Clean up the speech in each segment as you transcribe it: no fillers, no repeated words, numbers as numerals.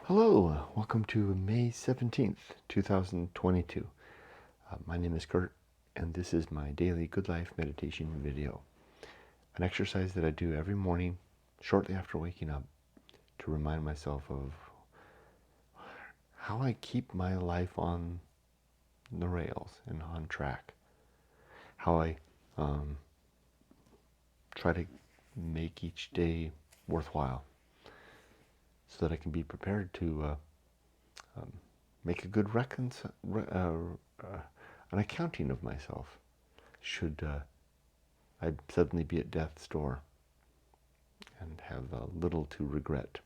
Hello, welcome to May 17th, 2022. My name is Kurt, and this is my daily Good Life meditation video. An exercise that I do every morning shortly after waking up to remind myself of how I keep my life on the rails and on track. How I try to make each day worthwhile so that I can be prepared to make a good an accounting of myself should I suddenly be at death's door and have little to regret,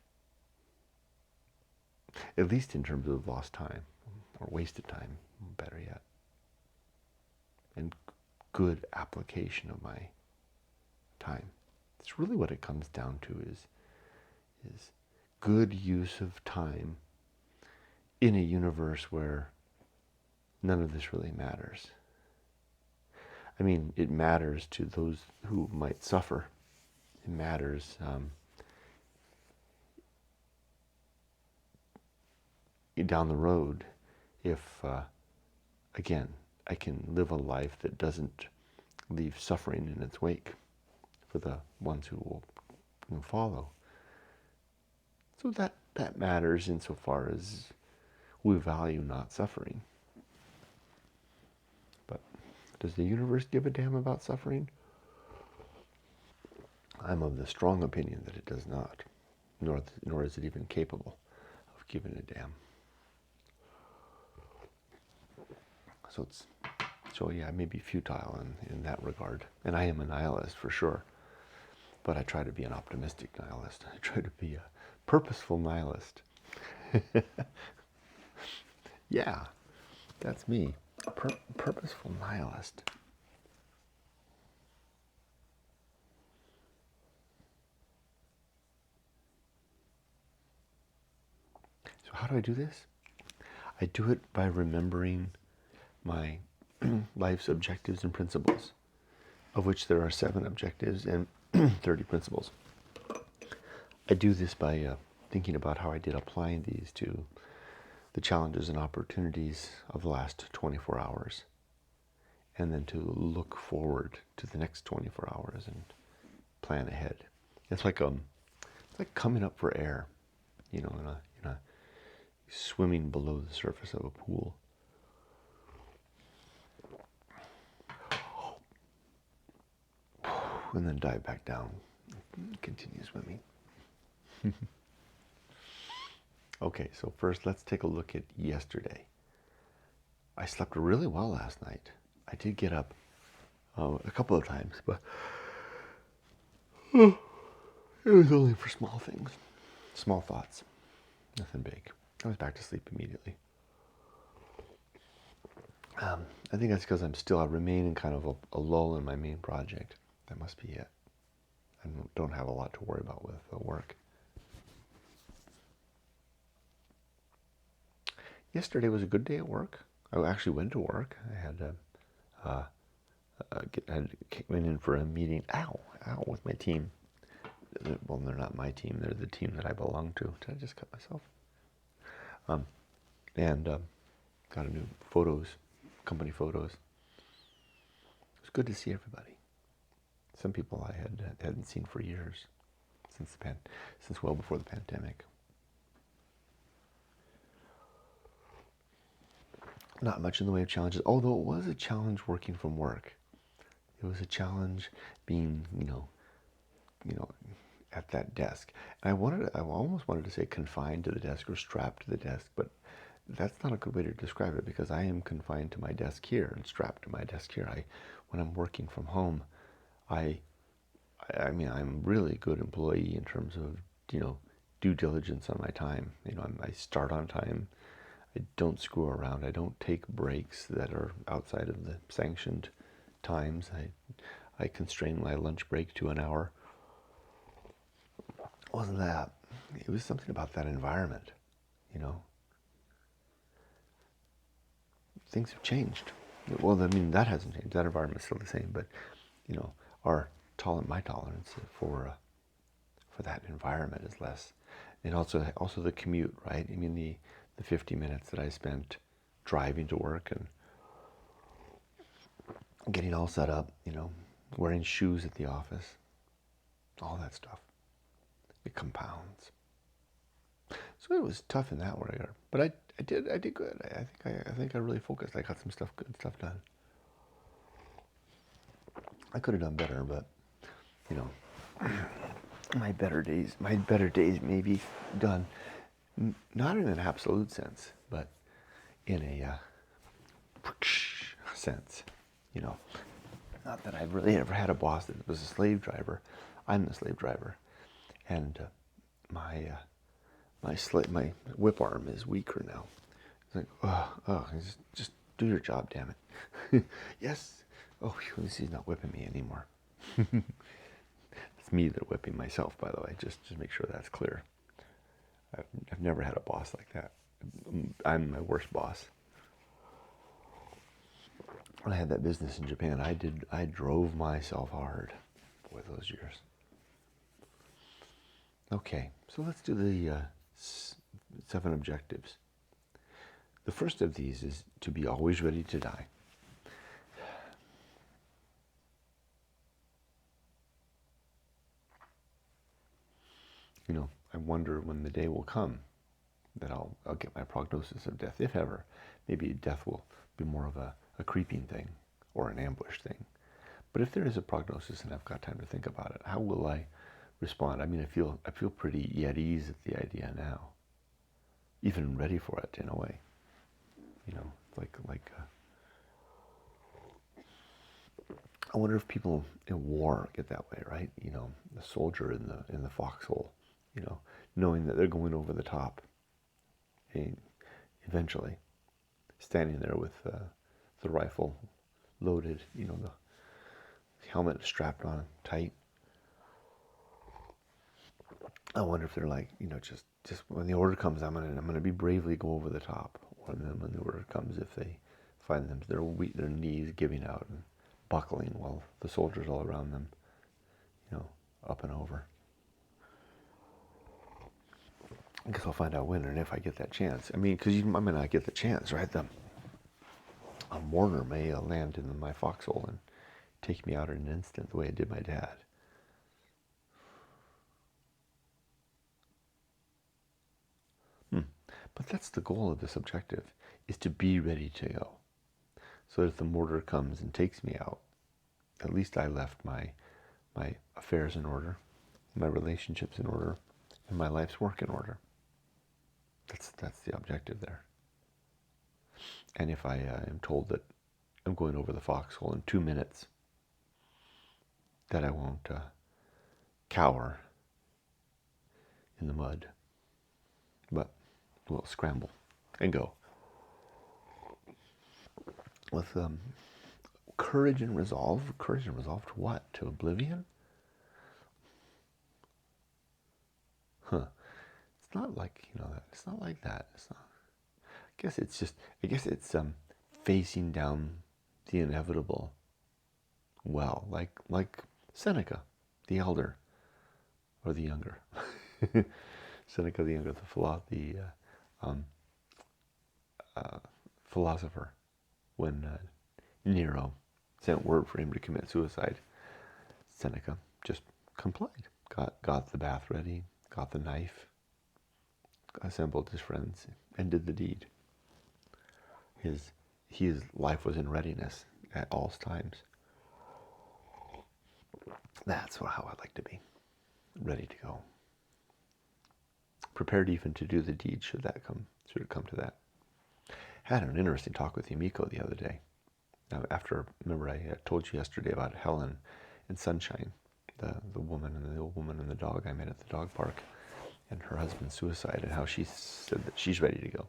at least in terms of lost time or wasted time, better yet, and good application of my time. It's really what it comes down to is good use of time in a universe where none of this really matters. I mean, it matters to those who might suffer. It matters down the road if, again, I can live a life that doesn't leave suffering in its wake for the ones who will follow. So that matters insofar as we value not suffering. But does the universe give a damn about suffering? I'm of the strong opinion that it does not, nor is it even capable of giving a damn. So yeah, it may be futile in that regard. And I am a nihilist for sure. But I try to be an optimistic nihilist. I try to be a purposeful nihilist. Yeah, that's me. Purposeful nihilist. So how do I do this? I do it by remembering my life's objectives and principles, of which there are 7 objectives and 30 principles. I do this by thinking about how I did applying these to the challenges and opportunities of the last 24 hours, and then to look forward to the next 24 hours and plan ahead. It's like coming up for air, in a swimming below the surface of a pool. And then dive back down, continue swimming. Okay, so first let's take a look at yesterday. I slept really well last night. I did get up a couple of times, but it was only for small things, small thoughts, nothing big. I was back to sleep immediately. I think that's because I remain in kind of a lull in my main project. That must be it. I don't have a lot to worry about with work. Yesterday was a good day at work. I actually went to work. I went in for a meeting. Ow, with my team. Well, they're not my team. They're the team that I belong to. Did I just cut myself? And got a new company photos. It was good to see everybody. Some people I hadn't seen for years, since well before the pandemic. Not much in the way of challenges, although it was a challenge working from work. It was a challenge being, at that desk. And I almost wanted to say confined to the desk or strapped to the desk, but that's not a good way to describe it, because I am confined to my desk here and strapped to my desk here. When I'm working from home, I'm a really good employee in terms of, due diligence on my time. I start on time. I don't screw around. I don't take breaks that are outside of the sanctioned times. I constrain my lunch break to an hour. It wasn't that. It was something about that environment, Things have changed. Well, that hasn't changed. That environment's still the same, but, my tolerance for that environment is less. And also the commute, right? I mean, the 50 minutes that I spent driving to work and getting all set up, wearing shoes at the office, all that stuff. It compounds. So it was tough in that regard, but I did good. I think I really focused. I got some good stuff done. I could have done better, but my better days may be done, not in an absolute sense, but in a sense. Not that I've really ever had a boss that was a slave driver. I'm the slave driver, and my whip arm is weaker now. It's like, just do your job, damn it. Yes. Oh, he's not whipping me anymore. It's me that whipping myself, by the way. Just make sure that's clear. I've never had a boss like that. I'm my worst boss. When I had that business in Japan, I drove myself hard. Boy, those years. Okay, so let's do the 7 objectives. The first of these is to be always ready to die. I wonder when the day will come that I'll get my prognosis of death, if ever. Maybe death will be more of a creeping thing or an ambush thing. But if there is a prognosis and I've got time to think about it, how will I respond? I mean, I feel pretty at ease at the idea now, even ready for it in a way. I wonder if people in war get that way, right? The soldier in the foxhole, knowing that they're going over the top, and eventually standing there with the rifle loaded, the helmet strapped on tight. I wonder if they're like, just when the order comes, I'm gonna be bravely go over the top. Or then when the order comes, if they find them their knees giving out and buckling while the soldiers all around them, up and over. I guess I'll find out when and if I get that chance. I mean, because I may not get the chance, right? A mourner may land in my foxhole and take me out in an instant, the way it did my dad. But that's the goal of this objective, is to be ready to go. So that if the mortar comes and takes me out, at least I left my affairs in order, my relationships in order, and my life's work in order. That's the objective there. And if I am told that I'm going over the foxhole in 2 minutes, that I won't cower in the mud, but will scramble and go. With courage and resolve. Courage and resolve to what? To oblivion? It's not like, it's not like that. It's not. I guess it's facing down the inevitable well, like Seneca, the elder, or the younger. Seneca the younger, the philosopher, when Nero sent word for him to commit suicide, Seneca just complied, got the bath ready, got the knife, assembled his friends, and did the deed. His life was in readiness at all times. That's how I'd like to be, ready to go, prepared even to do the deed should it come to that. Had an interesting talk with Yumiko the other day. Remember I told you yesterday about Helen and Sunshine, the woman and the old woman and the dog I met at the dog park, and her husband's suicide, and how she said that she's ready to go.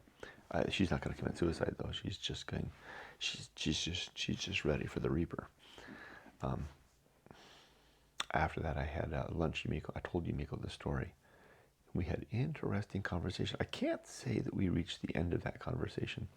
She's not going to commit suicide though. She's just ready for the Reaper. After that, I had lunch. I told Yumiko the story. We had interesting conversation. I can't say that we reached the end of that conversation.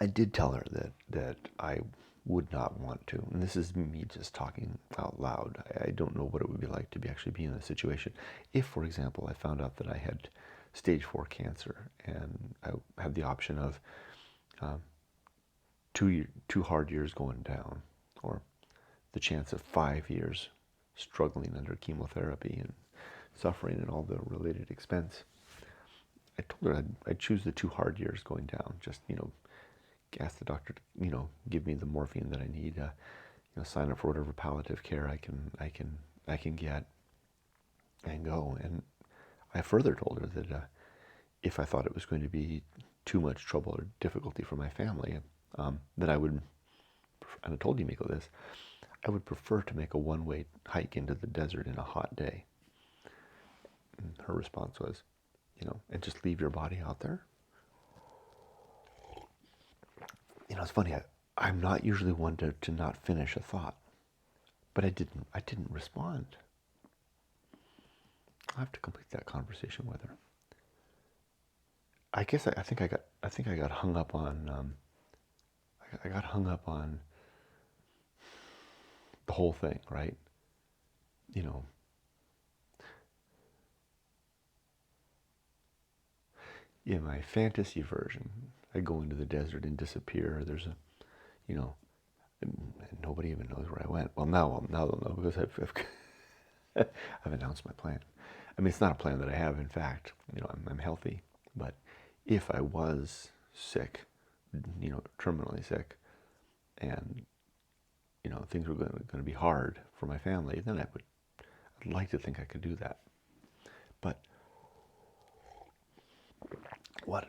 I did tell her that I would not want to. And this is me just talking out loud. I don't know what it would be like to be actually be in a situation. If, for example, I found out that I had stage 4 cancer and I had the option of 2 hard years going down, or the chance of 5 years struggling under chemotherapy and suffering and all the related expense, I told her I'd choose the 2 hard years going down. Just, ask the doctor to, give me the morphine that I need. Sign up for whatever palliative care I can get, and go. And I further told her that if I thought it was going to be too much trouble or difficulty for my family, that I would, and I told Yumiko this, I would prefer to make a one-way hike into the desert in a hot day. And her response was, and just leave your body out there. It's funny. I'm not usually one to not finish a thought, but I didn't respond. I have to complete that conversation with her. I guess I think I got hung up on. I got hung up on the whole thing, right? In my fantasy version, I go into the desert and disappear. There's and nobody even knows where I went. Well, now they'll know, because I've announced my plan. I mean, it's not a plan that I have. In fact, I'm healthy. But if I was sick, terminally sick, and things were going to be hard for my family, then I'd like to think I could do that. But what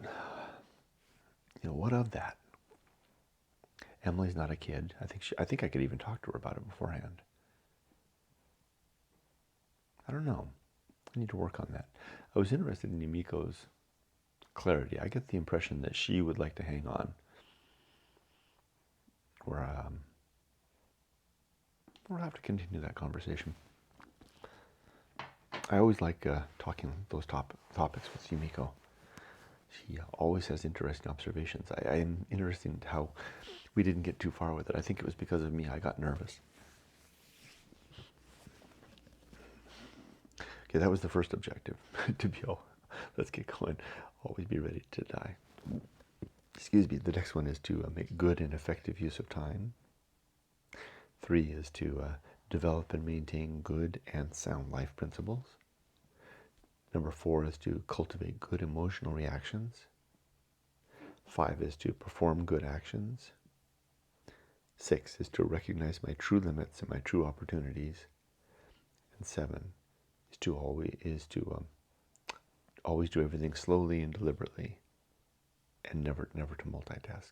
of that? Emily's not a kid. I think I could even talk to her about it beforehand. I don't know. I need to work on that. I was interested in Yumiko's clarity. I get the impression that she would like to hang on. We'll have to continue that conversation. I always like talking those topics with Yumiko. She always has interesting observations. I'm interested in how we didn't get too far with it. I think it was because of me. I got nervous. Okay, that was the first objective. Let's get going. Always be ready to die. Excuse me. The next one is to make good and effective use of time. 3 is to develop and maintain good and sound life principles. Number 4 is to cultivate good emotional reactions. 5 is to perform good actions. 6 is to recognize my true limits and my true opportunities. And 7 is to always do everything slowly and deliberately, and never to multitask.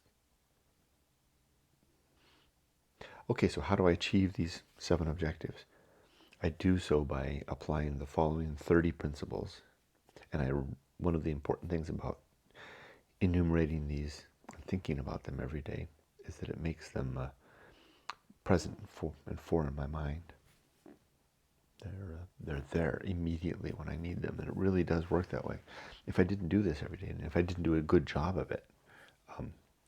Okay, so how do I achieve these 7 objectives? I do so by applying the following 30 principles. And one of the important things about enumerating these and thinking about them every day is that it makes them present for in my mind. They're there immediately when I need them, and it really does work that way. If I didn't do this every day, and if I didn't do a good job of it,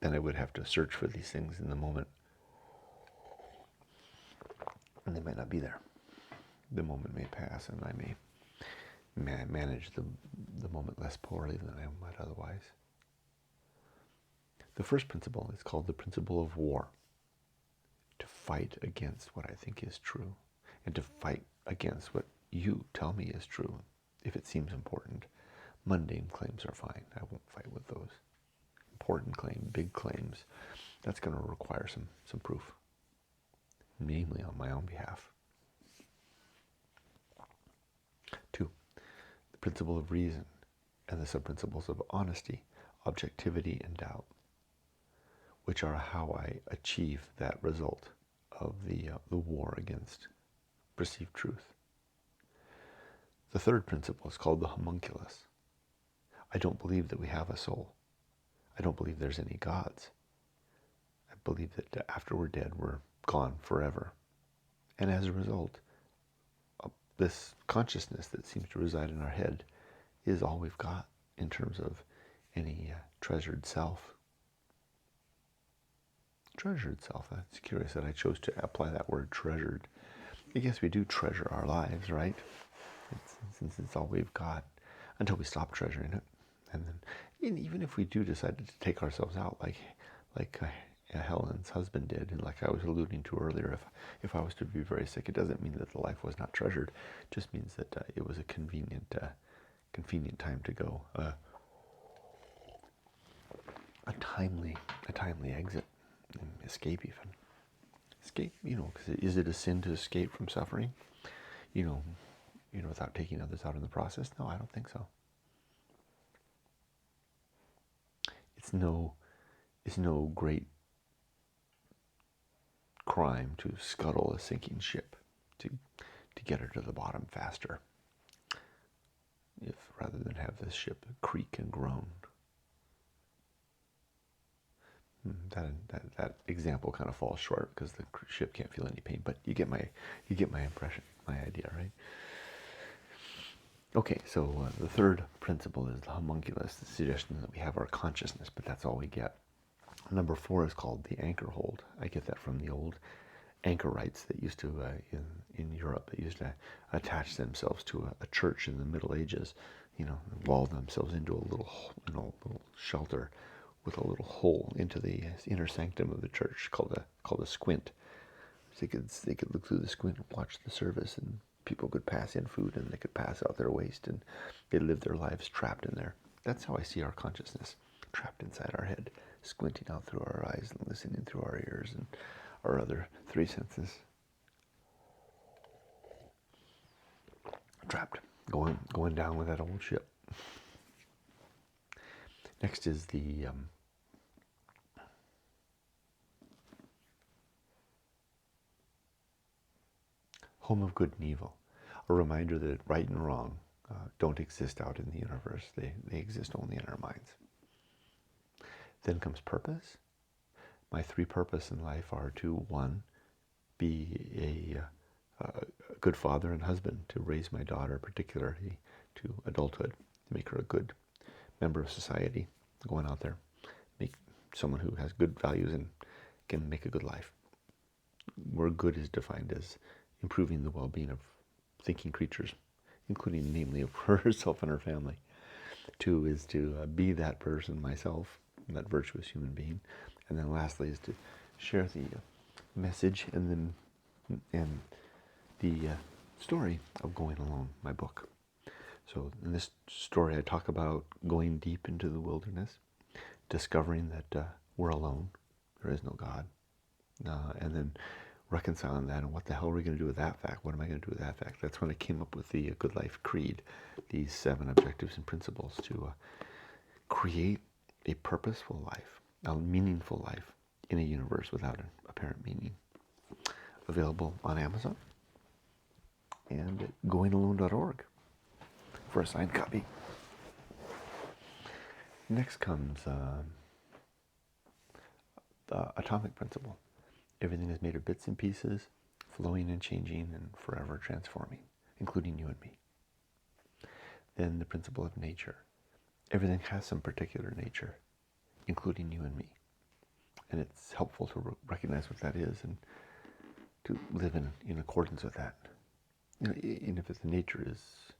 then I would have to search for these things in the moment, and they might not be there. The moment may pass, and I may manage the moment less poorly than I might otherwise. The first principle is called the principle of war. To fight against what I think is true, and to fight against what you tell me is true, if it seems important. Mundane claims are fine. I won't fight with those. Important claims, big claims, that's going to require some proof, namely on my own behalf. 2, the principle of reason and the sub-principles of honesty, objectivity, and doubt, which are how I achieve that result of the war against perceived truth. The third principle is called the Homunculus. I don't believe that we have a soul. I don't believe there's any gods. I believe that after we're dead, we're gone forever. And as a result, this consciousness that seems to reside in our head is all we've got in terms of any treasured self, treasured self. It's curious that I chose to apply that word treasured. I guess we do treasure our lives, right? Since it's all we've got, until we stop treasuring it. And then, even if we do decide to take ourselves out, like Helen's husband did, and like I was alluding to earlier, if I was to be very sick, it doesn't mean that the life was not treasured. It just means that it was a convenient time to go. A timely exit, and escape even. Escape, because is it a sin to escape from suffering? Without taking others out in the process? No, I don't think so. It's no great crime to scuttle a sinking ship to get her to the bottom faster, if rather than have this ship creak and groan. That example kind of falls short because the ship can't feel any pain, but you get my impression, my idea, right? Okay, so the third principle is the homunculus, the suggestion that we have our consciousness, but that's all we get. Number 4 is called the Anchorhold. I get that from the old anchorites that used to, in Europe, that used to attach themselves to a church in the Middle Ages, wall themselves into a little shelter with a little hole into the inner sanctum of the church called a squint. So they could look through the squint and watch the service, and people could pass in food and they could pass out their waste, and they lived their lives trapped in there. That's how I see our consciousness, trapped inside our head, squinting out through our eyes and listening through our ears and our other 3 senses. Trapped, going down with that old ship. Next is the home of good and evil, a reminder that right and wrong don't exist out in the universe. They exist only in our minds. Then comes purpose. My 3 purposes in life are to, 1, be a good father and husband, to raise my daughter, particularly to adulthood, to make her a good member of society, going out there, make someone who has good values and can make a good life. Where good is defined as improving the well-being of thinking creatures, including namely of herself and her family. 2 is to be that person myself, that virtuous human being. And then lastly is to share the message and the story of Going Alone, my book. So in this story I talk about going deep into the wilderness, discovering that we're alone, there is no God, and then reconciling that, and what the hell are we going to do with that fact? What am I going to do with that fact? That's when I came up with the Good Life Creed, these 7 objectives and principles to create a purposeful life, a meaningful life in a universe without an apparent meaning. Available on Amazon and at goingalone.org for a signed copy. Next comes the atomic principle. Everything is made of bits and pieces, flowing and changing and forever transforming, including you and me. Then the principle of nature. Everything has some particular nature, including you and me. And it's helpful to recognize what that is and to live in accordance with that. And if the nature is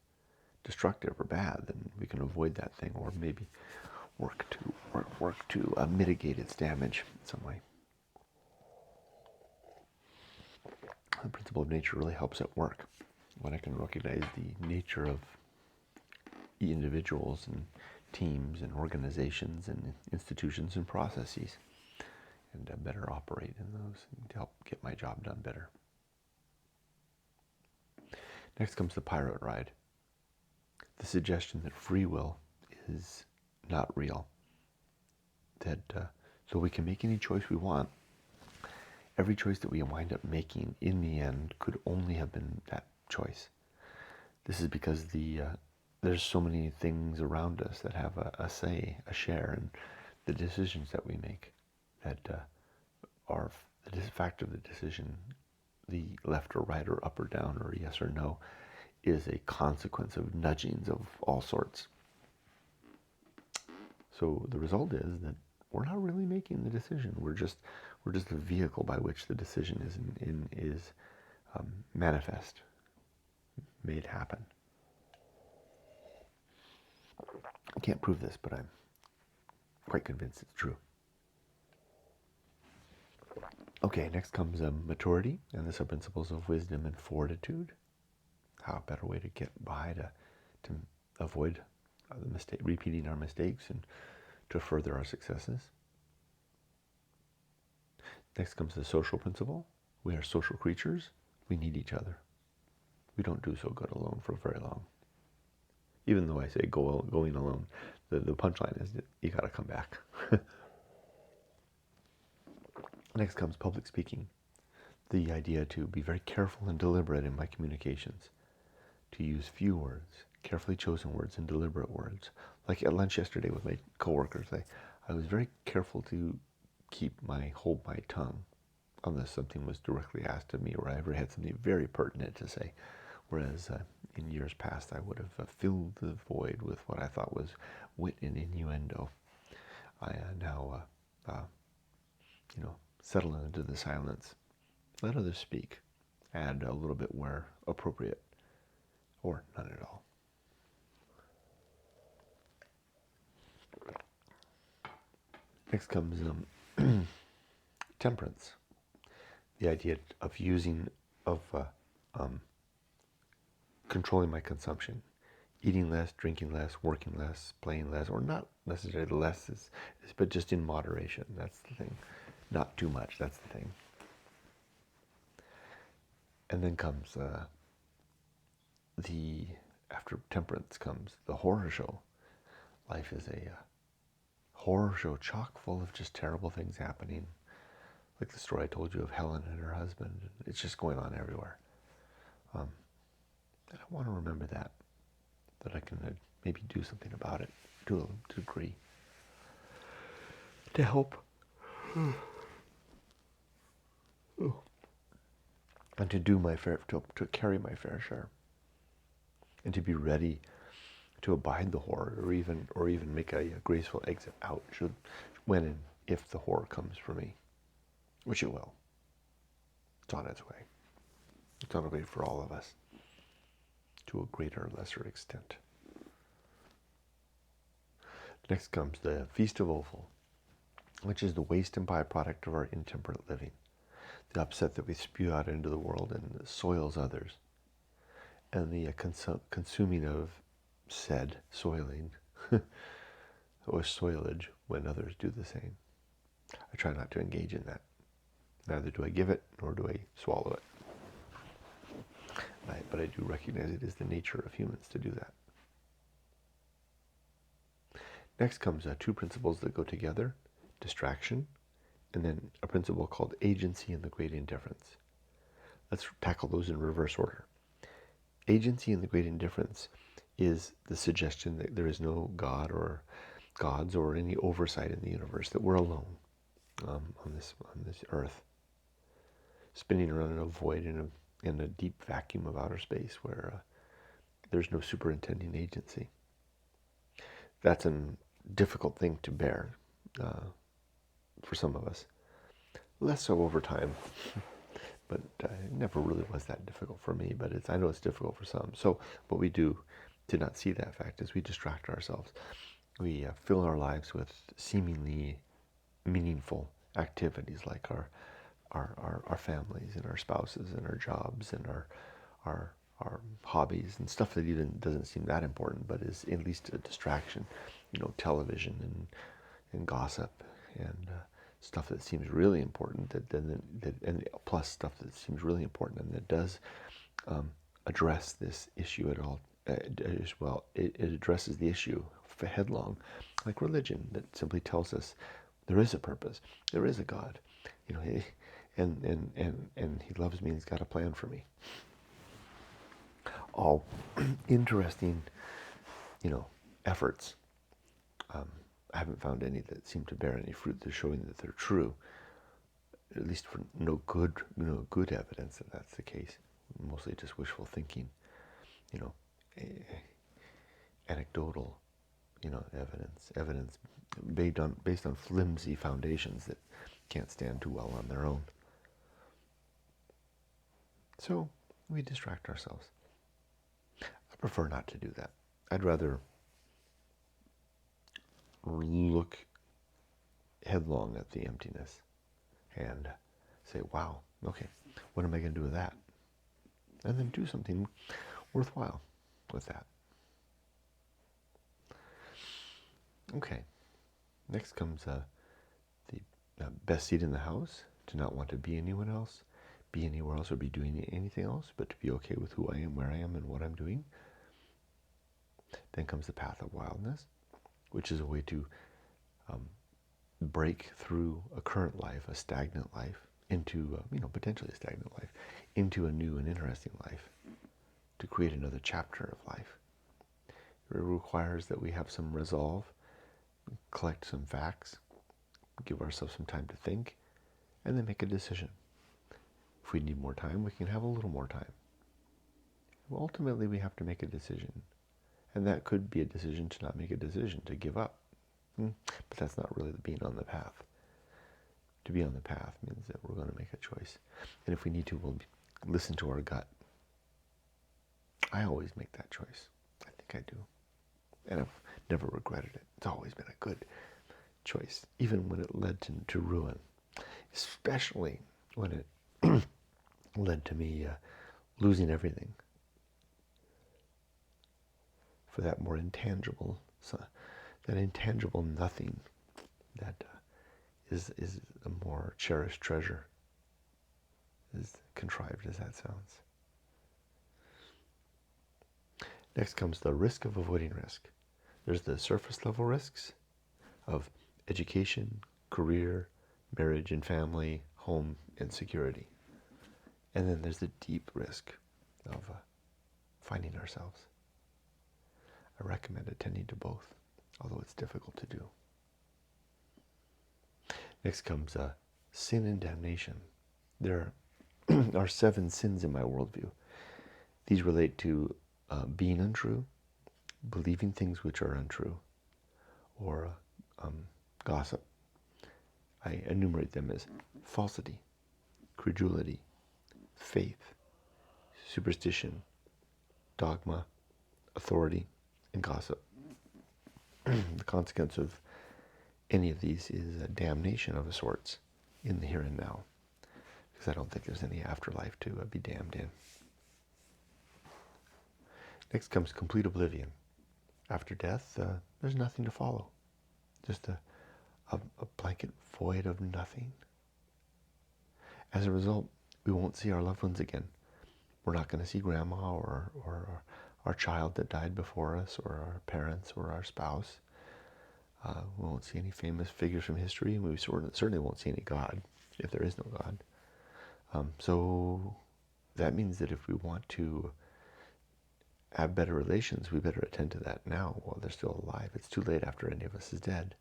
destructive or bad, then we can avoid that thing, or maybe work to mitigate its damage in some way. The principle of nature really helps at work when I can recognize the nature of individuals and teams and organizations and institutions and processes, and better operate in those to help get my job done better. Next comes the pirate ride. The suggestion that free will is not real. That so we can make any choice we want. Every choice that we wind up making in the end could only have been that choice. This is because there's so many things around us that have a say, a share in the decisions that we make, that are the fact of the decision, the left or right or up or down or yes or no, is a consequence of nudgings of all sorts. So the result is that we're not really making the decision. We're just We're just the vehicle by which the decision is manifest, made happen. I can't prove this, but I'm quite convinced it's true. Okay, next comes maturity and the sub-principles of wisdom and fortitude. How a better way to get by to avoid repeating our mistakes and to further our successes. Next comes the social principle. We are social creatures. We need each other. We don't do so good alone for very long. Even though I say going alone, the punchline is that you got to come back. Next comes public speaking. The idea to be very careful and deliberate in my communications. To use few words, carefully chosen words and deliberate words. Like at lunch yesterday with my coworkers, I was very careful to hold my tongue unless something was directly asked of me or I ever had something very pertinent to say. Whereas in years past, I would have filled the void with what I thought was wit and innuendo. I now, settle into the silence. Let others speak. Add a little bit where appropriate, or none at all. Next comes temperance. The idea of controlling my consumption, eating less, drinking less, working less, playing less, or not necessarily less, but just in moderation. That's the thing. Not too much. That's the thing. And then comes after temperance comes the horror show. Life is a horror show chock full of just terrible things happening. Like the story I told you of Helen and her husband. It's just going on everywhere. And I want to remember that I can maybe do something about it to a degree. To help. And to do my fair, to carry my fair share. And to be ready to abide the horror or even make a graceful exit out when and if the horror comes for me. Which it will. It's on its way. It's on its way for all of us. To a greater or lesser extent. Next comes the Feast of Offal, which is the waste and byproduct of our intemperate living. The upset that we spew out into the world and soils others. And the consuming of said soiling or soilage when others do the same. I try not to engage in that. Neither do I give it, nor do I swallow it. But I do recognize it is the nature of humans to do that. Next comes two principles that go together, distraction, and then a principle called agency and the great indifference. Let's tackle those in reverse order. Agency and the great indifference is the suggestion that there is no God or gods or any oversight in the universe, that we're alone on this earth, spinning around in a void in a deep vacuum of outer space where there's no superintending agency. That's a difficult thing to bear for some of us. Less so over time, but it never really was that difficult for me, but I know it's difficult for some. So what we do to not see that fact is we distract ourselves. We fill our lives with seemingly meaningful activities like our families and our spouses and our jobs and our hobbies and stuff that even doesn't seem that important, but is at least a distraction. Television and gossip and stuff that seems really important. And plus stuff that seems really important and that does address this issue at all as well. It addresses the issue headlong, like religion that simply tells us there is a purpose, there is a God, and He loves me and He's got a plan for me. All interesting, efforts. I haven't found any that seem to bear any fruit. They're showing that they're true. At least for no good evidence that that's the case. Mostly just wishful thinking, anecdotal, evidence based on flimsy foundations that can't stand too well on their own. So we distract ourselves. I prefer not to do that. I'd rather look headlong at the emptiness and say, wow, okay, what am I going to do with that? And then do something worthwhile with that. Okay, next comes the best seat in the house, to not want to be anyone else, be anywhere else, or be doing anything else, but to be okay with who I am, where I am, and what I'm doing. Then comes the Path of Wildness, which is a way to break through a current life, a stagnant life, into, potentially a stagnant life, into a new and interesting life, to create another chapter of life. It requires that we have some resolve, collect some facts, give ourselves some time to think, and then make a decision. If we need more time, we can have a little more time. Well, ultimately, we have to make a decision. And that could be a decision to not make a decision, to give up. But that's not really being on the path. To be on the path means that we're going to make a choice. And if we need to, we'll listen to our gut. I always make that choice. I think I do. And I've never regretted it. It's always been a good choice, even when it led to ruin. Especially when it led to me losing everything for that more intangible, that intangible nothing that is a more cherished treasure, as contrived as that sounds. Next comes the risk of avoiding risk. There's the surface level risks of education, career, marriage and family, home and security. And then there's the deep risk of finding ourselves. I recommend attending to both, although it's difficult to do. Next comes sin and damnation. There are 7 sins in my worldview. These relate to being untrue, believing things which are untrue, or gossip. I enumerate them as falsity, credulity, faith, superstition, dogma, authority, and gossip. The consequence of any of these is a damnation of a sorts in the here and now, because I don't think there's any afterlife to be damned in. Next comes complete oblivion. After death, there's nothing to follow. Just a blanket void of nothing. As a result, we won't see our loved ones again. We're not going to see grandma or our child that died before us, or our parents or our spouse. We won't see any famous figures from history, and we certainly won't see any God, if there is no God. So that means that if we want to have better relations, we better attend to that now while they're still alive. It's too late after any of us is dead.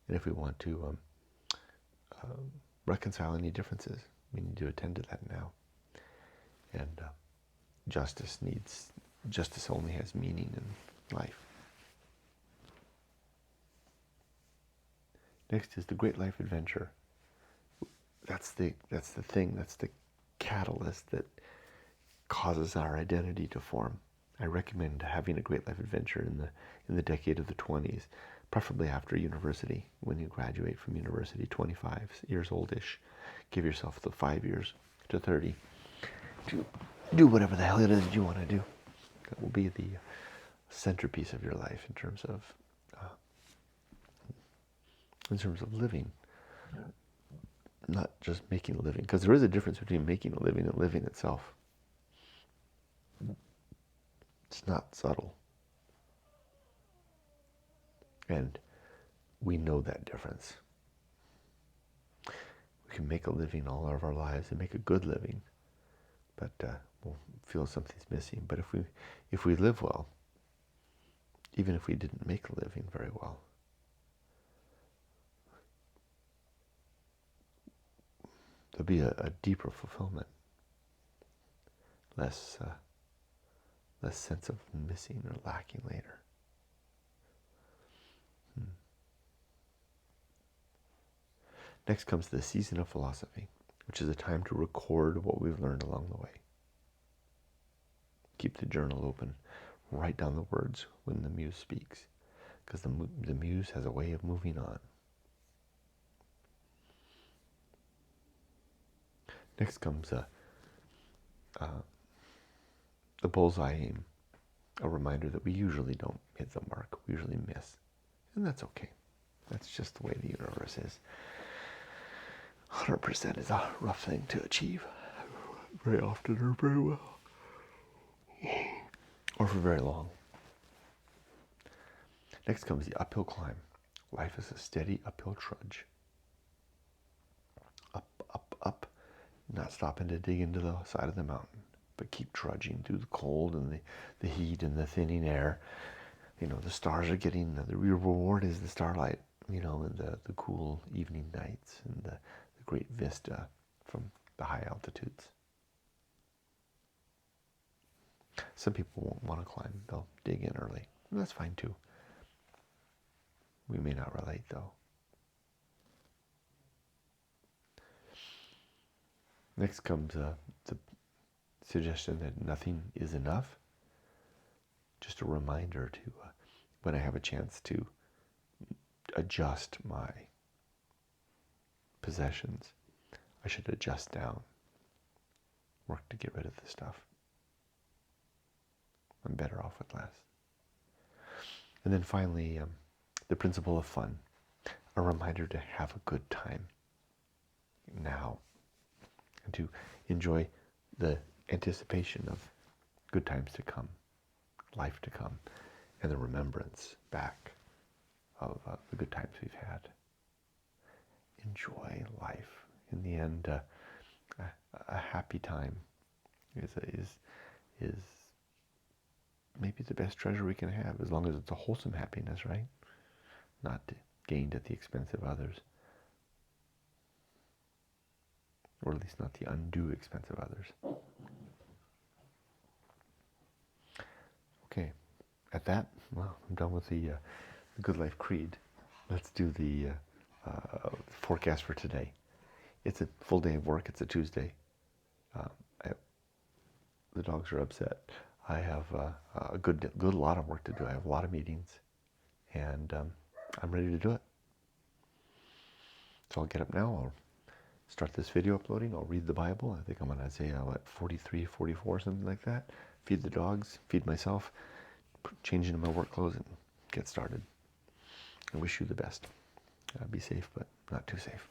And if we want to reconcile any differences, we need to attend to that now. And justice only has meaning in life. Next is the great life adventure. That's the thing, that's the catalyst that causes our identity to form. I recommend having a great life adventure in the decade of the 20s, preferably after university. When you graduate from university, 25 years oldish, give yourself the 5 years to 30 to do whatever the hell it is you want to do. That will be the centerpiece of your life in terms of living, not just making a living, because there is a difference between making a living and living itself. It's not subtle. And we know that difference. We can make a living all of our lives and make a good living, but we'll feel something's missing. But if we live well, even if we didn't make a living very well, there'll be a deeper fulfillment, less sense of missing or lacking later. Next comes the season of philosophy, which is a time to record what we've learned along the way. Keep the journal open. Write down the words when the muse speaks, because the muse has a way of moving on. Next comes the bullseye aim, a reminder that we usually don't hit the mark, we usually miss. And that's okay. That's just the way the universe is. 100% is a rough thing to achieve, very often or very well, or for very long. Next comes the uphill climb. Life is a steady uphill trudge. Up, up, up, not stopping to dig into the side of the mountain, but keep trudging through the cold and the heat and the thinning air. You know, the stars are getting, the reward is the starlight, you know, and the cool evening nights and the great vista from the high altitudes. Some people won't want to climb, they'll dig in early. And that's fine too. We may not relate though. Next comes the suggestion that nothing is enough. Just a reminder to, when I have a chance to adjust my possessions, I should adjust down. Work to get rid of the stuff. I'm better off with less. And then finally, the principle of fun. A reminder to have a good time now, and to enjoy the anticipation of good times to come, life to come, and the remembrance back of the good times we've had. Enjoy life. In the end, a happy time is maybe the best treasure we can have, as long as it's a wholesome happiness, right? Not gained at the expense of others, or at least not the undue expense of others. Okay, at that, well, I'm done with the Good Life Creed. Let's do the forecast for today. It's a full day of work. It's a Tuesday. The dogs are upset. I have a good lot of work to do. I have a lot of meetings, and I'm ready to do it. So I'll get up now. I'll start this video uploading. I'll read the Bible. I think I'm on Isaiah 43, 44, something like that. Feed the dogs, feed myself, change into my work clothes, and get started. I wish you the best. Be safe, but not too safe.